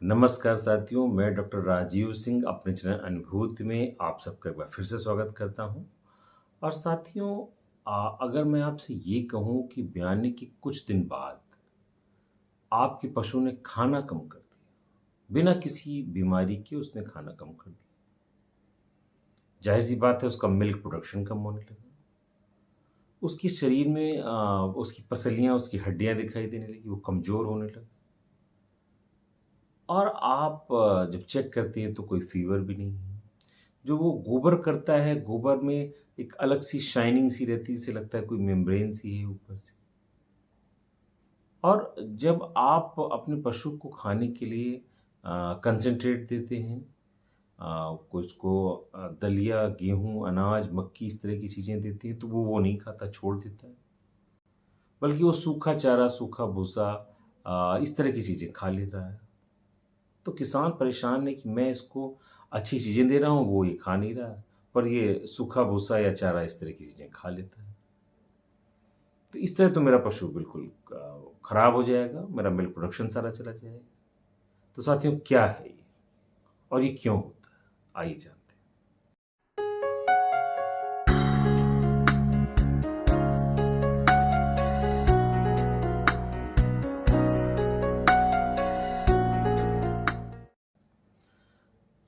नमस्कार साथियों, मैं डॉक्टर राजीव सिंह अपने चैनल अनुभूति में आप सबका एक बार फिर से स्वागत करता हूं। और साथियों, अगर मैं आपसे ये कहूं कि ब्याने के कुछ दिन बाद आपके पशु ने खाना कम कर दिया, बिना किसी बीमारी के उसने खाना कम कर दिया, जाहिर सी बात है उसका मिल्क प्रोडक्शन कम होने लगा, उसके शरीर में उसकी पसलियां, उसकी हड्डियां दिखाई देने लगी, वो कमज़ोर होने लगा। और आप जब चेक करते हैं तो कोई फीवर भी नहीं है। जो वो गोबर करता है, गोबर में एक अलग सी शाइनिंग सी रहती है, जैसे लगता है कोई मेम्ब्रेन सी है ऊपर से। और जब आप अपने पशु को खाने के लिए कंसंट्रेट देते हैं, कुछ को दलिया, गेहूँ, अनाज, मक्की इस तरह की चीज़ें देते हैं, तो वो नहीं खाता, छोड़ देता है। बल्कि वो सूखा चारा, सूखा भूसा इस तरह की चीज़ें खा ले रहा है। तो किसान परेशान है कि मैं इसको अच्छी चीज़ें दे रहा हूँ, वो ये खा नहीं रहा है, पर ये सूखा भूसा या चारा इस तरह की चीज़ें खा लेता है। तो इस तरह तो मेरा पशु बिल्कुल खराब हो जाएगा, मेरा मिल्क प्रोडक्शन सारा चला जाएगा। तो साथियों, क्या है ये और ये क्यों होता है? आइए जानते हैं।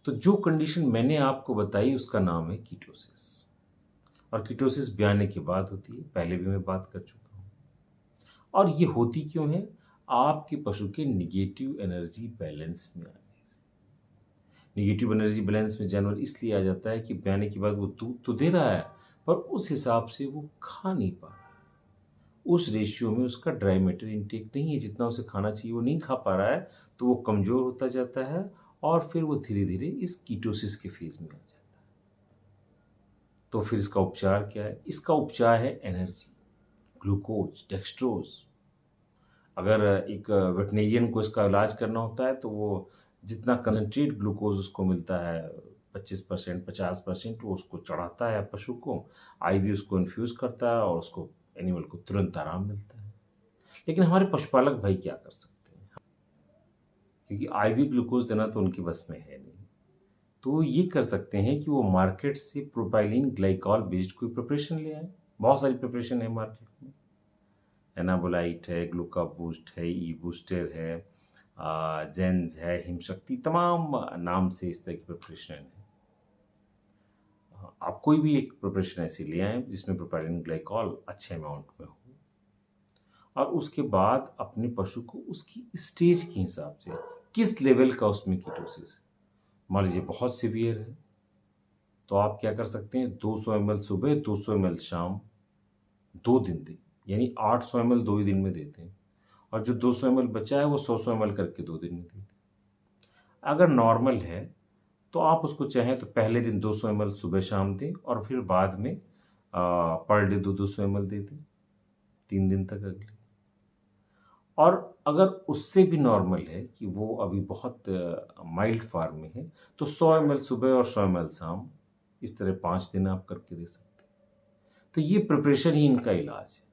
तो जो कंडीशन मैंने आपको बताई उसका नाम है कीटोसिस। और कीटोसिस ब्याने के बाद होती है, पहले भी मैं बात कर चुका हूँ। और ये होती क्यों है? आपके पशु के नेगेटिव एनर्जी बैलेंस में आने से। नेगेटिव एनर्जी बैलेंस में जानवर इसलिए आ जाता है कि ब्याने के बाद वो दूध तो दे रहा है, पर उस हिसाब से वो खा नहीं पा रहा है। उस रेशियो में उसका ड्राई मैटर इनटेक नहीं है, जितना उसे खाना चाहिए वो नहीं खा पा रहा है, तो वो कमज़ोर होता जाता है और फिर वो धीरे-धीरे इस कीटोसिस के फ़ेज़ में आ जाता है। तो फिर इसका उपचार क्या है? इसका उपचार है एनर्जी, ग्लूकोज़, डेक्सट्रोज़। अगर एक वेटनेरियन को इसका इलाज करना होता है तो वो जितना कंसंट्रेट ग्लूकोज़ उसको मिलता है, 25%, 50%, वो उसको चढ़ाता है पशु को, आईवी उसको इन्फ्यूज़ करता है और उसको एनिमल को तुरंत आराम मिलता है। लेकिन हमारे पशुपालक भाई क्या कर सकते हैं? क्योंकि आईवी ग्लूकोज़ देना तो उनके बस में है नहीं। तो वो ये कर सकते हैं कि वो मार्केट से प्रोपाइलीन ग्लाइकॉल बेस्ड कोई प्रिपरेशन ले आएँ। बहुत सारी प्रिपरेशन है मार्केट में। एनाबोलाइट है, ग्लूका बूस्ट है, ई बूस्टर है, जेन्स है, हिमशक्ति, तमाम नाम से इस तरह की प्रिपरेशन है। आप कोई भी एक प्रिपरेशन ऐसी ले आएँ जिसमें प्रोपाइलीन ग्लाइकॉल अच्छे अमाउंट में हो, और उसके बाद अपने पशु को उसकी स्टेज के हिसाब से किस लेवल का उसमें कीटोसिस है। मान लीजिए बहुत सीवियर है, तो आप क्या कर सकते हैं, 200 ml सुबह, 200 ml शाम, 2 दिन दें। यानी 800 ml 2 ही दिन में देते हैं, और जो 200 ml बचा है वो 100-100 ml करके 2 दिन में देते हैं। अगर नॉर्मल है तो आप उसको चाहें तो पहले दिन 200 ml सुबह शाम दें, और फिर बाद में पर डे 200 ml दे दें, 3 दिन तक अगले। और अगर उससे भी नॉर्मल है कि वो अभी बहुत माइल्ड फॉर्म में है, तो 100 ml सुबह और 100 ml शाम, इस तरह 5 दिन आप करके दे सकते हैं। तो ये प्रिपरेशन ही इनका इलाज है।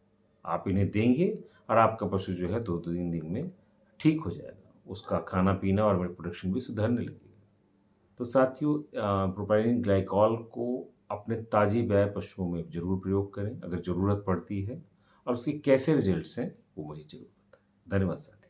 आप इन्हें देंगे और आपका पशु जो है 2-3 दिन में ठीक हो जाएगा। उसका खाना-पीना और मिल्क प्रोडक्शन भी सुधरने लगेगा। तो साथियों, प्रोपाइलीन ग्लाइकॉल को अपने ताज़े ब्याए पशुओं में ज़रूर प्रयोग करें अगर ज़रूरत पड़ती है, और उसके कैसे रिज़ल्ट्स हैं वो मुझे ज़रूर बताएँ। धन्यवाद साथियों।